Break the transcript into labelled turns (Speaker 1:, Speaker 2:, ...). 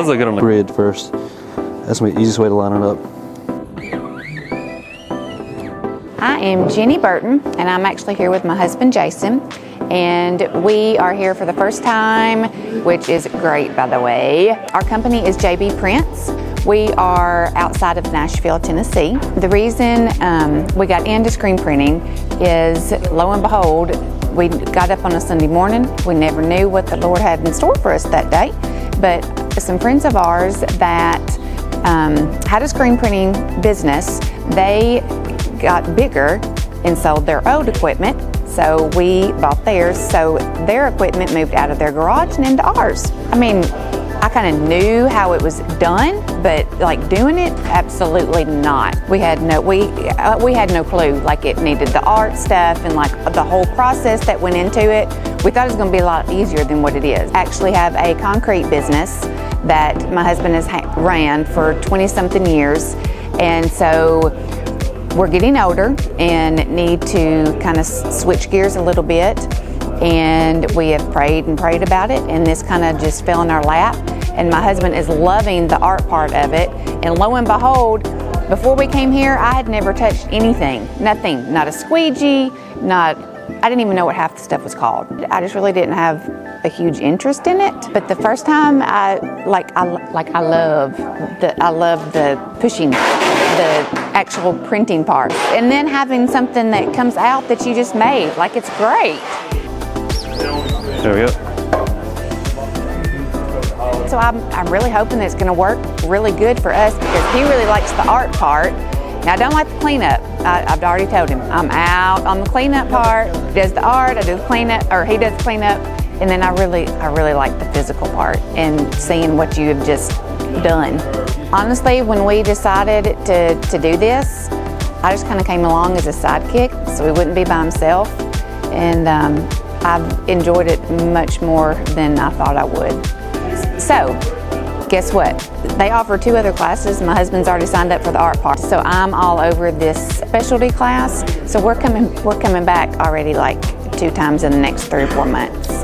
Speaker 1: does look good on the
Speaker 2: grid first. That's the easiest way to line it up.
Speaker 3: I am Jennie Burton, and I'm actually here with my husband Jason, and we are here for the first time, which is great, by the way. Our company is JB Prints. We are outside of Nashville, Tennessee. The reason we got into screen printing is, lo and behold, we got up on a Sunday morning. We never knew what the Lord had in store for us that day, but some friends of ours that had a screen printing business, they got bigger and sold their old equipment, so we bought theirs. So their equipment moved out of their garage and into ours. I mean, I kind of knew how it was done, but like doing it, absolutely not. We had no clue. Like, it needed the art stuff and like the whole process that went into it. We thought it was going to be a lot easier than what it is. I actually have a concrete business that my husband has ran for 20-something years, and so we're getting older and need to kind of switch gears a little bit, and we have prayed and prayed about it, and this kind of just fell in our lap, and my husband is loving the art part of it. And lo and behold, before we came here, I had never touched anything, nothing, not a squeegee, I didn't even know what half the stuff was called. I just really didn't have a huge interest in it. But the first time, I love the pushing, the actual printing part, and then having something that comes out that you just made. Like, it's great.
Speaker 1: There we go.
Speaker 3: So I'm really hoping that it's going to work really good for us, because he really likes the art part. Now, I don't like the cleanup. I've already told him I'm out on the cleanup part. He does the art, I do the cleanup, or he does the cleanup, and then I really like the physical part and seeing what you have just done. Honestly, when we decided to do this, I just kind of came along as a sidekick, so he wouldn't be by himself, and I've enjoyed it much more than I thought I would. So, guess what? They offer 2 other classes. My husband's already signed up for the art part, so I'm all over this specialty class. So we're coming back already like 2 times in the next 3 or 4 months.